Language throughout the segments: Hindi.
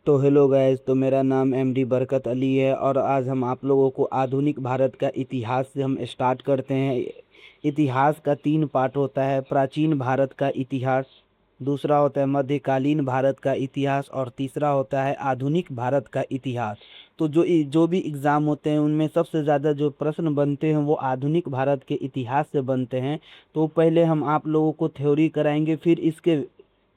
तो हेलो गाइस। तो मेरा नाम एमडी बरकत अली है और आज हम आप लोगों को आधुनिक भारत का इतिहास से हम स्टार्ट करते हैं। इतिहास का 3 पार्ट होता है। प्राचीन भारत का इतिहास, दूसरा होता है मध्यकालीन भारत का इतिहास और तीसरा होता है आधुनिक भारत का इतिहास। तो जो भी एग्ज़ाम होते हैं उनमें सबसे ज़्यादा जो प्रश्न बनते हैं वो आधुनिक भारत के इतिहास से बनते हैं। तो पहले हम आप लोगों को थ्योरी कराएंगे, फिर इसके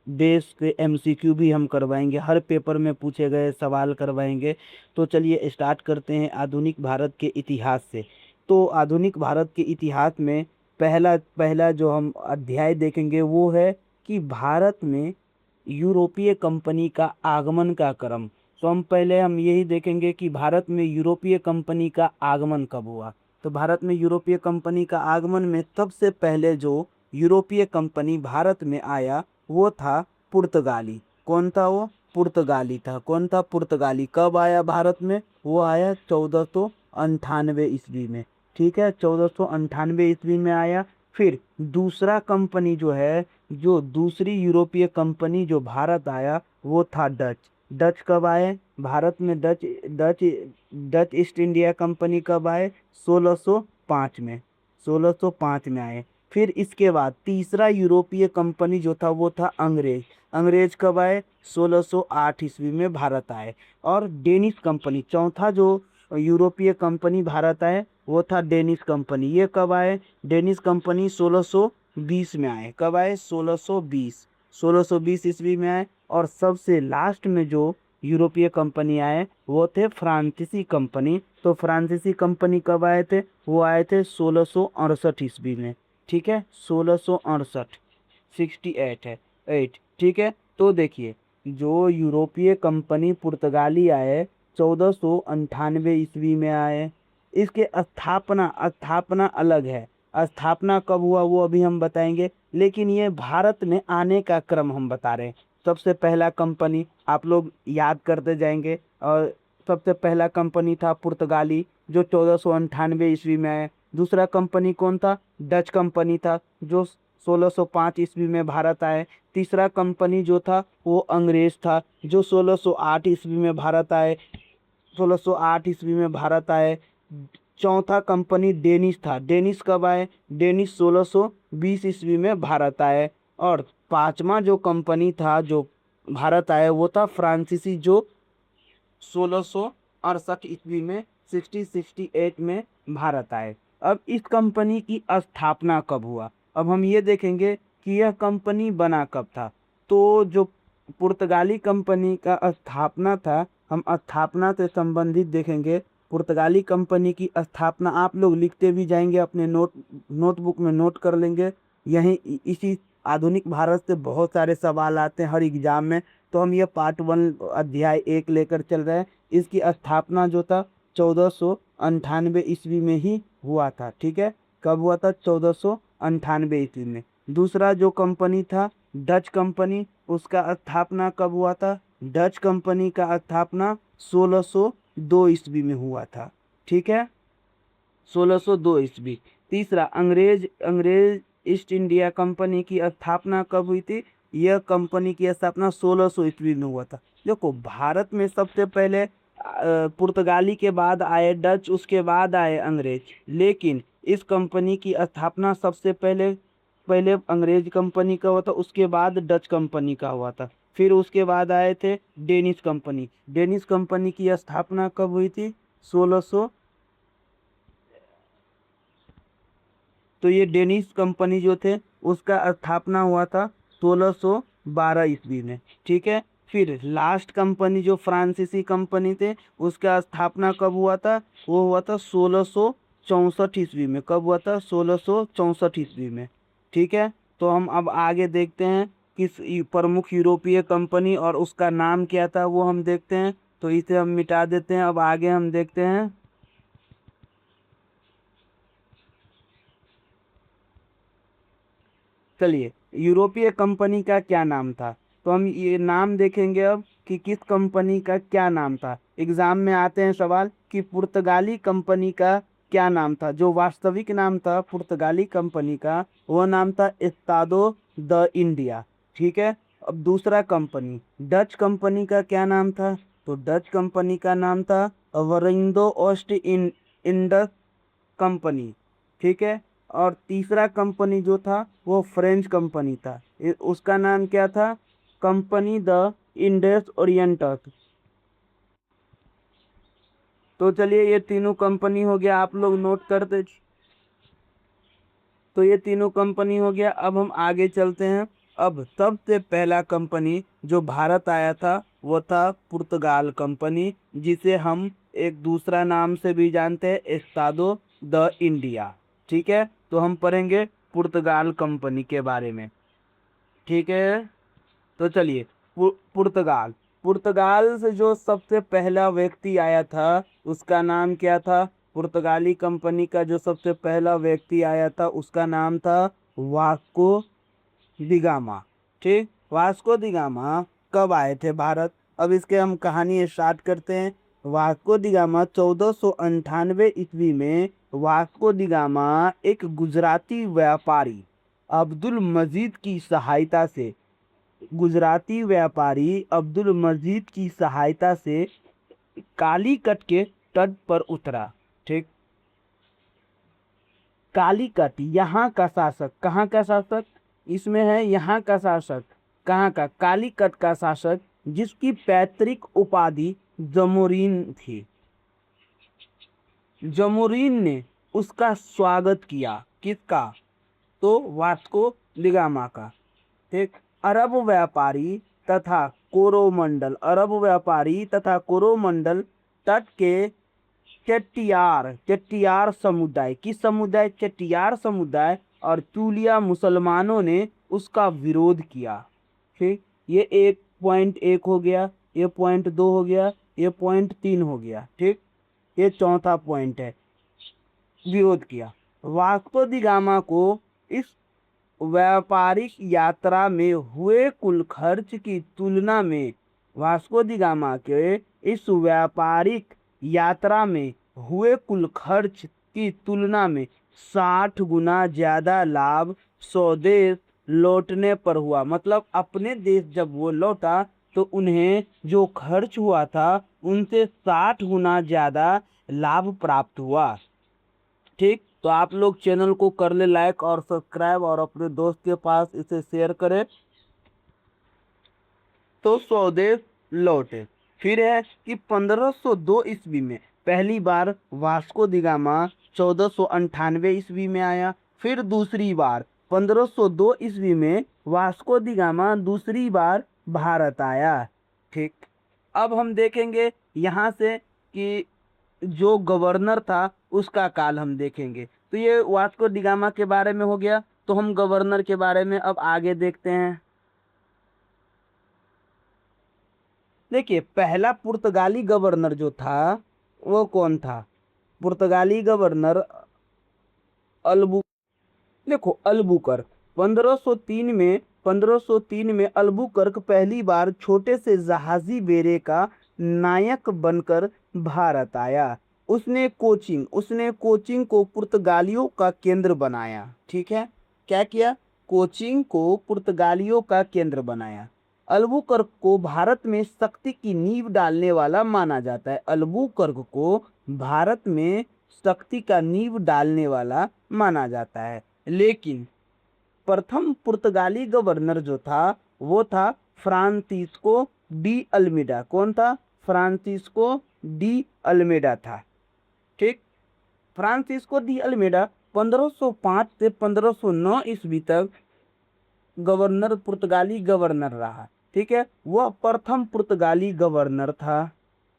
बेस पे एमसीक्यू भी हम करवाएंगे, हर पेपर में पूछे गए सवाल करवाएंगे। तो चलिए स्टार्ट करते हैं आधुनिक भारत के इतिहास से। तो आधुनिक भारत के इतिहास में पहला पहला जो हम अध्याय देखेंगे वो है कि भारत में यूरोपीय कंपनी का आगमन का क्रम। तो हम यही देखेंगे कि भारत में यूरोपीय कंपनी का आगमन कब हुआ। तो भारत में यूरोपीय कंपनी का आगमन में सबसे पहले जो यूरोपीय कंपनी भारत में आया वो था पुर्तगाली। कौन था वो? पुर्तगाली था। कौन था? पुर्तगाली। कब आया भारत में? वो आया 1498 ईस्वी में। ठीक है, 1498 ईस्वी में आया। फिर दूसरा कंपनी जो है, जो दूसरी यूरोपीय कंपनी जो भारत आया वो था डच। डच कब आए भारत में? Dutch Dutch east India company कब आए? 1605 में। 1605 में आए। फिर इसके बाद तीसरा यूरोपीय कंपनी जो था वो था अंग्रेज। अंग्रेज कब आए? 1608 ईस्वी में भारत आए। और डेनिश कंपनी, चौथा जो यूरोपीय कंपनी भारत आए वो था डेनिश कंपनी। ये कब आए? डेनिश कंपनी 1620 में आए। कब आए? 1620। 1620 ईस्वी में आए। और सबसे लास्ट में जो यूरोपीय कंपनी आए वो थे फ्रांसीसी कंपनी। तो फ्रांसीसी कंपनी कब आए थे? वो आए थे 1668 ईस्वी में। ठीक है, 1668, 68 है, 8। ठीक है। तो देखिए, जो यूरोपीय कंपनी पुर्तगाली आए 1498 ईस्वी में आए। इसके स्थापना स्थापना अलग है। स्थापना कब हुआ वो अभी हम बताएंगे, लेकिन ये भारत में आने का क्रम हम बता रहे हैं। सबसे पहला कंपनी आप लोग याद करते जाएंगे। और सबसे पहला कंपनी था पुर्तगाली जो 1498 ईस्वी में आया। दूसरा कंपनी कौन था? डच कंपनी था जो 1605 ईस्वी में भारत आए। तीसरा कंपनी जो था वो अंग्रेज था जो 1608 ईस्वी में भारत आए। 1608 ईस्वी में भारत आए। चौथा कंपनी डेनिश था। डेनिश कब आए? डेनिश 1620 ईस्वी में भारत आए। और पांचवा जो कंपनी था जो भारत आया वो था फ्रांसीसी जो 1668 ईस्वी में 1668 में भारत आए। अब इस कंपनी की स्थापना कब हुआ, अब हम ये देखेंगे कि यह कंपनी बना कब था। तो जो पुर्तगाली कंपनी का स्थापना था, हम स्थापना से संबंधित देखेंगे। पुर्तगाली कंपनी की स्थापना आप लोग लिखते भी जाएंगे, अपने नोटबुक में नोट कर लेंगे। यहीं इसी आधुनिक भारत से बहुत सारे सवाल आते हैं हर एग्जाम में। तो हम ये पार्ट 1 अध्याय 1 लेकर चल रहे हैं। इसकी स्थापना जो था 1498 ईस्वी में ही हुआ था। ठीक है, कब हुआ था? 1498 ईस्वी में। दूसरा जो कंपनी था डच कंपनी, उसका स्थापना कब हुआ था? डच कंपनी का स्थापना 1602 ईस्वी में हुआ था। ठीक है, 1602 ईस्वी। तीसरा अंग्रेज अंग्रेज ईस्ट इंडिया कंपनी की स्थापना कब हुई थी? यह कंपनी की स्थापना 1600 ईस्वी में हुआ था। देखो, भारत में सबसे पहले पुर्तगाली के बाद आए डच, उसके बाद आए अंग्रेज। लेकिन इस कंपनी की स्थापना सबसे पहले पहले अंग्रेज कंपनी का हुआ था, उसके बाद डच कंपनी का हुआ था। फिर उसके बाद आए थे डेनिश कंपनी। डेनिश कंपनी की स्थापना कब हुई थी? 1600। तो ये डेनिश कंपनी जो थे उसका स्थापना हुआ था 1612 ईस्वी में। ठीक है। फिर लास्ट कंपनी जो फ्रांसीसी कंपनी थे उसका स्थापना कब हुआ था? वो हुआ था 1664 ईस्वी में। कब हुआ था? 1664 ईस्वी में। ठीक है। तो हम अब आगे देखते हैं किस प्रमुख यूरोपीय कंपनी और उसका नाम क्या था वो हम देखते हैं। तो इसे हम मिटा देते हैं। अब आगे हम देखते हैं। चलिए, यूरोपीय कंपनी का क्या नाम था? तो हम ये नाम देखेंगे अब कि किस कंपनी का क्या नाम था। एग्जाम में आते हैं सवाल कि पुर्तगाली कंपनी का क्या नाम था। जो वास्तविक नाम था पुर्तगाली कंपनी का वो नाम था एस्तादो द इंडिया। ठीक है, अब दूसरा कंपनी, डच कंपनी का क्या नाम था? तो डच कंपनी का नाम था वरिंदो ओस्ट इंडस कंपनी, ठीक है। और तीसरा कंपनी जो था वो फ्रेंच कंपनी था, उसका नाम क्या था? Company the Indus Orients. तो चलिए ये तीनों कंपनी हो गया, आप लोग नोट करते। तो ये तीनों कंपनी हो गया। अब हम आगे चलते हैं। अब सबसे पहला कंपनी जो भारत आया था वो था पुर्तगाल कंपनी, जिसे हम एक दूसरा नाम से भी जानते हैं, एस्तादो द इंडिया। ठीक है, तो हम पढ़ेंगे पुर्तगाल कंपनी के बारे में। ठीक है, तो चलिए पुर्तगाल, पुर्तगाल से जो सबसे पहला व्यक्ति आया था उसका नाम क्या था? पुर्तगाली कंपनी का जो सबसे पहला व्यक्ति आया था उसका नाम था वास्को डिगामा। ठीक, वास्को डिगामा कब आए थे भारत? अब इसके हम कहानी स्टार्ट करते हैं। वास्को डिगामा 1498 ईस्वी में वास्को डिगामा एक गुजराती व्यापारी अब्दुल मजीद की सहायता से, गुजराती व्यापारी अब्दुल मजीद की सहायता से कालीकट के तट पर उतरा। ठीक, कालीकट यहाँ का शासक, कहाँ का शासक? इसमें है यहाँ का शासक, कहाँ का? कालीकट का शासक, जिसकी पैतृक उपाधि जमोरीन थी। जमोरीन ने उसका स्वागत किया, किसका? तो वास्को डिगामा का। ठीक, अरब व्यापारी तथा कोरोमंडल, अरब व्यापारी तथा कोरोमंडल तट के चेट्टियार, चेट्टियार समुदाय, किस समुदाय? चेट्टियार समुदाय और चूलिया मुसलमानों ने उसका विरोध किया। ठीक, ये एक पॉइंट एक हो गया, ये पॉइंट दो हो गया, ये पॉइंट तीन हो गया। ठीक, ये चौथा पॉइंट है, विरोध किया। वास्को दी गामा को इस व्यापारिक यात्रा में हुए कुल खर्च की तुलना में, वास्को दी गामा के इस व्यापारिक यात्रा में हुए कुल खर्च की तुलना में 60 गुना ज्यादा लाभ स्वदेश लौटने पर हुआ। मतलब अपने देश जब वो लौटा तो उन्हें जो खर्च हुआ था उनसे 60 गुना ज्यादा लाभ प्राप्त हुआ। ठीक, तो आप लोग चैनल को कर ले लाइक और सब्सक्राइब और अपने दोस्त के पास इसे शेयर करें। तो स्वदेश लौटे। फिर है कि 1502 ईस्वी में पहली बार वास्को दी गामा 1498 ईस्वी में आया। फिर दूसरी बार 1502 ईस्वी में वास्को दी गामा दूसरी बार भारत आया। ठीक, अब हम देखेंगे यहाँ से कि जो गवर्नर था उसका काल हम देखेंगे। तो ये वास्को डी गामा के बारे में हो गया। तो हम गवर्नर के बारे में अब आगे देखते हैं। देखिए, पहला पुर्तगाली गवर्नर जो था वो कौन था? पुर्तगाली गवर्नर अल्बु देखो अल्बुकर्क। 1503 में अल्बुकर्क पहली बार छोटे से जहाजी बेड़े का नायक बनकर भारत आया। उसने कोचिंग को पुर्तगालियों का केंद्र बनाया। ठीक है, क्या किया? कोचिंग को पुर्तगालियों का केंद्र बनाया। अल्बुकर्क को भारत में शक्ति की नींव डालने वाला माना जाता है। अल्बुकर्क को भारत में शक्ति का नींव डालने वाला माना जाता है। लेकिन प्रथम पुर्तगाली गवर्नर जो था वो था फ्रांसिस्को डी अल्मीडा। कौन था? फ्रांसिस्को डी अल्मीडा था। ठीक, फ्रांसिस्को डी अल्मीडा 1505 से 1509 ईस्वी तक गवर्नर, पुर्तगाली गवर्नर रहा। ठीक है, वह प्रथम पुर्तगाली गवर्नर था।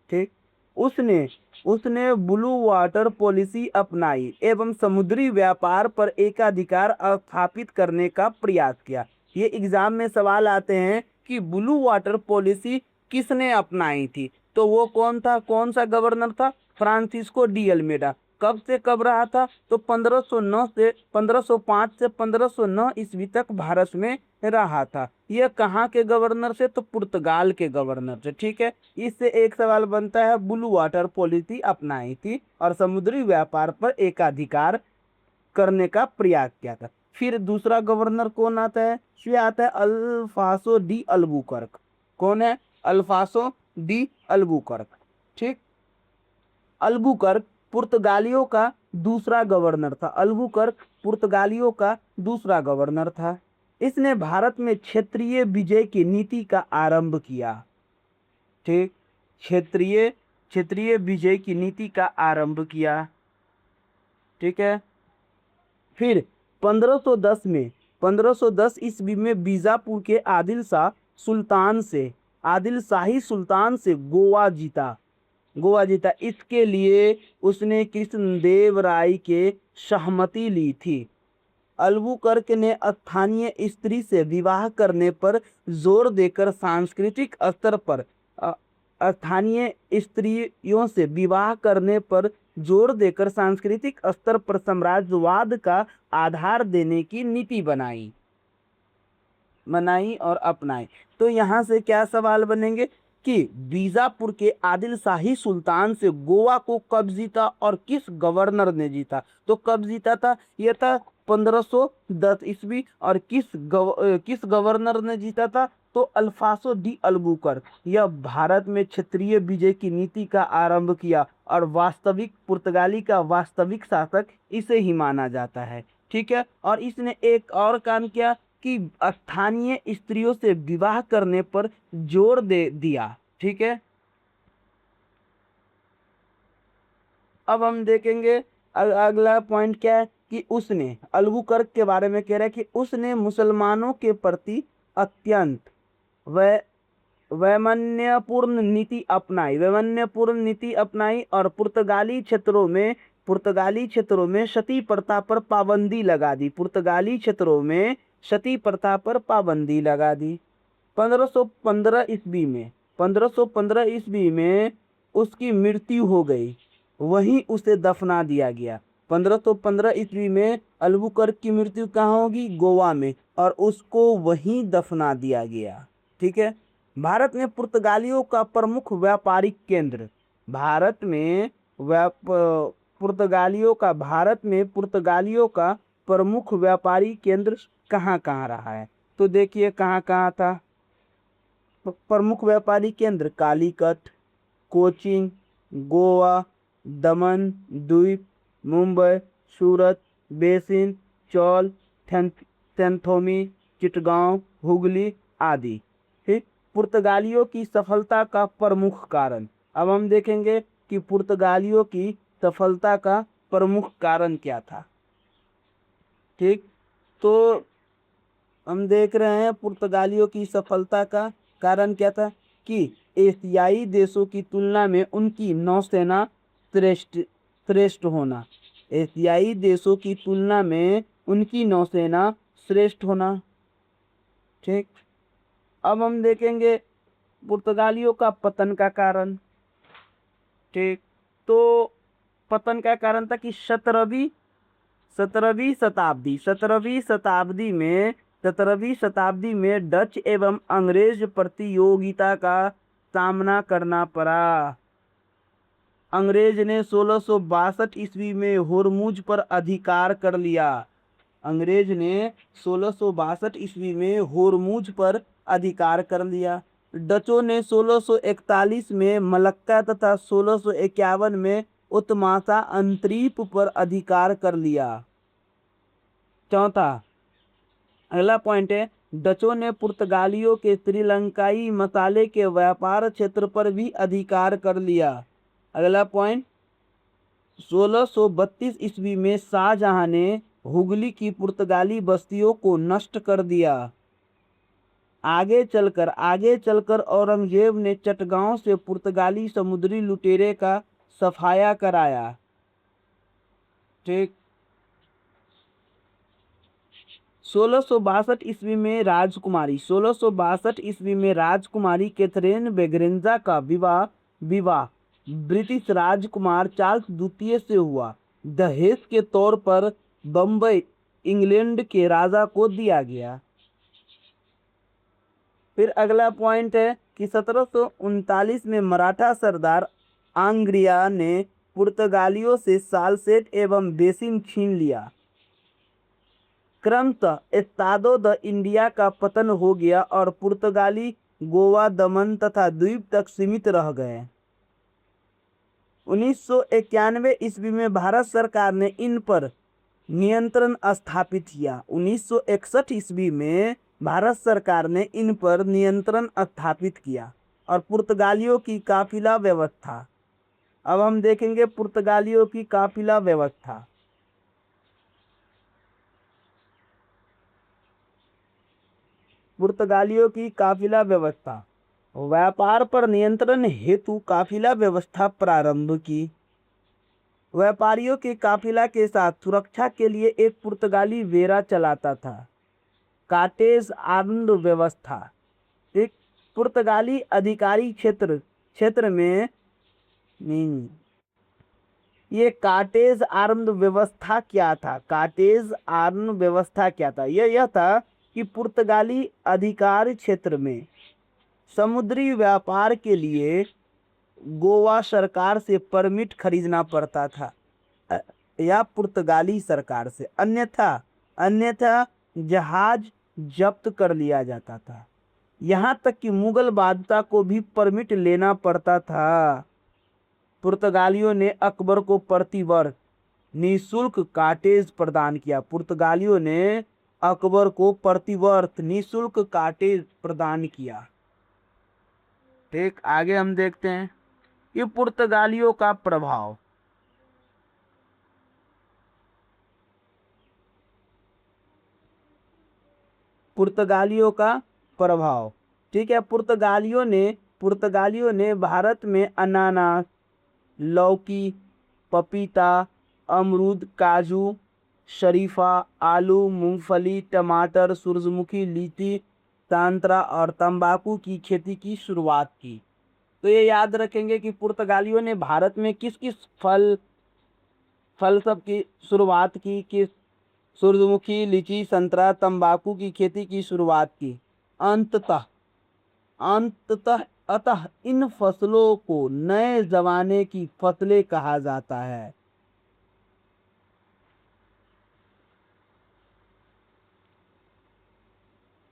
ठीक, उसने उसने ब्लू वाटर पॉलिसी अपनाई एवं समुद्री व्यापार पर एकाधिकार स्थापित करने का प्रयास किया। ये एग्जाम में सवाल आते हैं कि ब्लू वाटर पॉलिसी किसने अपनाई थी? तो वो कौन था? कौन सा गवर्नर था? Francisco de Almeida. कब से कब रहा था? तो 1505 से 1509 ईस्वी तक भारत में रहा था। यह कहाँ के गवर्नर से? तो पुर्तगाल के गवर्नर से। ठीक है, इससे एक सवाल बनता है, ब्लू वाटर पॉलिसी अपनाई थी और समुद्री व्यापार पर एकाधिकार करने का प्रयास किया था। फिर दूसरा गवर्नर कौन आता है? ये आता है अल्फांसो डी अल्बुकर्क। कौन है? Alfonso de Albuquerque. ठीक। अल्बुकर्क पुर्तगालियों का दूसरा गवर्नर था। अल्बुकर्क पुर्तगालियों का दूसरा गवर्नर था। इसने भारत में क्षेत्रीय विजय की नीति का आरंभ किया। ठीक। क्षेत्रीय क्षेत्रीय विजय की नीति का आरंभ किया। ठीक है। फिर 1510 ईस्वी में बीजापुर के आदिल शाही सुल्तान से गोवा जीता। इसके लिए उसने कृष्णदेव राय के सहमति ली थी। अल्बुकर्क ने स्थानीय स्त्री से विवाह करने पर जोर देकर सांस्कृतिक स्तर पर स्थानीय स्त्रियों से विवाह करने पर जोर देकर सांस्कृतिक स्तर पर साम्राज्यवाद का आधार देने की नीति बनाई और अपनाई। तो यहाँ से क्या सवाल बनेंगे कि बीजापुर के आदिल शाही सुल्तान से गोवा को कब जीता और किस गवर्नर ने जीता? तो कब जीता था? यह था 1510 ईस्वी। और किस गवर्नर ने जीता था? तो अल्फांसो डी अल्बुकर्क। यह भारत में क्षेत्रीय विजय की नीति का आरंभ किया और पुर्तगाली का वास्तविक शासक इसे ही माना जाता है। ठीक है। और इसने एक और काम किया कि स्थानीय स्त्रियों से विवाह करने पर जोर दे दिया। ठीक है। अब हम देखेंगे अगला पॉइंट क्या है कि उसने अल्बुकर्क के बारे में कह रहा है कि उसने मुसलमानों के प्रति अत्यंत वैमनस्यपूर्ण नीति अपनाई और पुर्तगाली क्षेत्रों में सती प्रथा पर पाबंदी लगा दी। 1515 ईस्वी में उसकी मृत्यु हो गई, वहीं उसे दफना दिया गया। 1515 ईस्वी में अल्बुकर्क की मृत्यु कहाँ होगी? गोवा में, और उसको वहीं दफना दिया गया। ठीक है। भारत में पुर्तगालियों का प्रमुख व्यापारिक केंद्र पुर्तगालियों का प्रमुख व्यापारी केंद्र कहाँ कहाँ रहा है? तो देखिए कहाँ कहाँ था प्रमुख व्यापारी केंद्र। कालीकट, कोचीन, गोवा, दमन द्वीप, मुंबई, सूरत, बेसिन, चौल, थेंथोमी, चिटगांव, हुगली आदि। ठीक। पुर्तगालियों की सफलता का प्रमुख कारण। अब हम देखेंगे कि पुर्तगालियों की सफलता का प्रमुख कारण क्या था। ठीक। तो हम देख रहे हैं पुर्तगालियों की सफलता का कारण क्या था कि एशियाई देशों की तुलना में उनकी नौसेना श्रेष्ठ होना। एशियाई देशों की तुलना में उनकी नौसेना श्रेष्ठ होना। ठीक। अब हम देखेंगे पुर्तगालियों का पतन का कारण। ठीक। तो पतन का कारण था कि 17वीं शताब्दी में डच एवं अंग्रेज प्रतियोगिता का सामना करना पड़ा। अंग्रेज ने 1662 ईस्वी में होर्मुज पर अधिकार कर लिया। अंग्रेज ने 1662 ईस्वी में होर्मुज पर अधिकार कर लिया। डचों ने 1641 में मलक्का तथा 1651 में उत्तमासा अंतरीप पर अधिकार कर लिया। चौथा अगला पॉइंट है, डचों ने पुर्तगालियों के श्रीलंकाई मसाले के व्यापार क्षेत्र पर भी अधिकार कर लिया। अगला पॉइंट, 1632 ईस्वी में शाहजहां ने हुगली की पुर्तगाली बस्तियों को नष्ट कर दिया। आगे चलकर औरंगजेब ने चटगांव से पुर्तगाली समुद्री लुटेरे का सफाया कराया। ठीक। 1662 ईस्वी में राजकुमारी कैथरीन बेगरेंजा का विवाह ब्रिटिश राजकुमार चार्ल्स द्वितीय से हुआ। दहेज के तौर पर बम्बई इंग्लैंड के राजा को दिया गया। फिर अगला पॉइंट है कि 1739 में मराठा सरदार आंग्रिया ने पुर्तगालियों से सालसेट एवं बेसिन छीन लिया। क्रमशः एस्तादो द इंडिया का पतन हो गया और पुर्तगाली गोवा, दमन तथा द्वीप तक सीमित रह गए। 1991 ईस्वी में भारत सरकार ने इन पर नियंत्रण स्थापित किया। 1961 ईस्वी में भारत सरकार ने इन पर नियंत्रण स्थापित किया और पुर्तगालियों की काफिला व्यवस्था। अब हम देखेंगे पुर्तगालियों की काफिला व्यवस्था। पुर्तगालियों की काफिला व्यवस्था। व्यापार पर नियंत्रण हेतु काफिला व्यवस्था प्रारंभ की। व्यापारियों के काफिला के साथ सुरक्षा के लिए एक पुर्तगाली वेरा चलाता था। काटेज आर्म्ड व्यवस्था। एक पुर्तगाली अधिकारी क्षेत्र में ये काटेज आर्म्ड व्यवस्था क्या था? काटेज आर्म्ड व्यवस्था क्या था? यह था कि पुर्तगाली अधिकार क्षेत्र में समुद्री व्यापार के लिए गोवा सरकार से परमिट खरीदना पड़ता था या पुर्तगाली सरकार से, अन्यथा जहाज जब्त कर लिया जाता था। यहाँ तक कि मुगल बादशाह को भी परमिट लेना पड़ता था। पुर्तगालियों ने अकबर को प्रतिवर्ष निःशुल्क काटेज प्रदान किया। पुर्तगालियों ने अकबर को प्रतिवर्ष निःशुल्क काटेज प्रदान किया। ठीक, आगे हम देखते हैं कि पुर्तगालियों का प्रभाव। पुर्तगालियों का प्रभाव, ठीक है। पुर्तगालियों ने भारत में अनानास, लौकी, पपीता, अमरूद, काजू, शरीफा, आलू, मूंगफली, टमाटर, सूरजमुखी, लीची, संतरा और तंबाकू की खेती की शुरुआत की। तो ये याद रखेंगे कि पुर्तगालियों ने भारत में किस किस फल सब की शुरुआत की, किस सूरजमुखी, लीची, संतरा, तंबाकू की खेती की शुरुआत की। अतः इन फसलों को नए जमाने की फसलें कहा जाता है।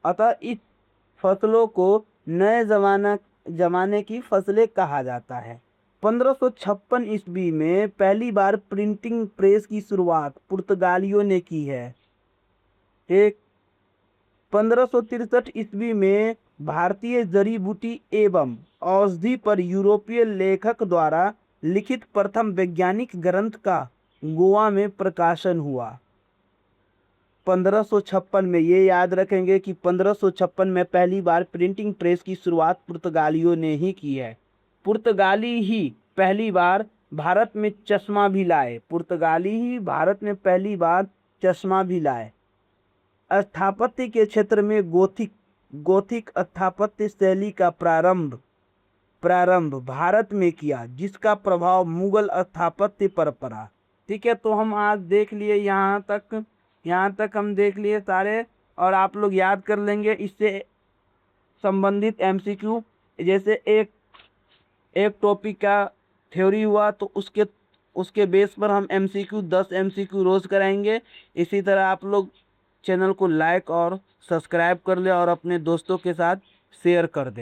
अतः इस फसलों को नए जमाने की फसलें कहा जाता है। 1556 ईस्वी में पहली बार प्रिंटिंग प्रेस की शुरुआत पुर्तगालियों ने की है। एक 1563 ईस्वी में भारतीय जड़ी बूटी एवं औषधि पर यूरोपीय लेखक द्वारा लिखित प्रथम वैज्ञानिक ग्रंथ का गोवा में प्रकाशन हुआ। 1556 में, ये याद रखेंगे कि 1556 में पहली बार प्रिंटिंग प्रेस की शुरुआत पुर्तगालियों ने ही की है। पुर्तगाली ही पहली बार भारत में चश्मा भी लाए। पुर्तगाली ही भारत में पहली बार चश्मा भी लाए। स्थापत्य के क्षेत्र में गोथिक स्थापत्य शैली का प्रारंभ भारत में किया, जिसका प्रभाव मुगल स्थापत्य पर पड़ा। ठीक है, तो हम आज देख लिए यहाँ तक हम देख लिए सारे, और आप लोग याद कर लेंगे इससे संबंधित एमसीक्यू। जैसे एक टॉपिक का थ्योरी हुआ तो उसके बेस पर हम एमसीक्यू 10 एमसीक्यू रोज कराएंगे। इसी तरह आप लोग चैनल को लाइक और सब्सक्राइब कर ले और अपने दोस्तों के साथ शेयर कर दें।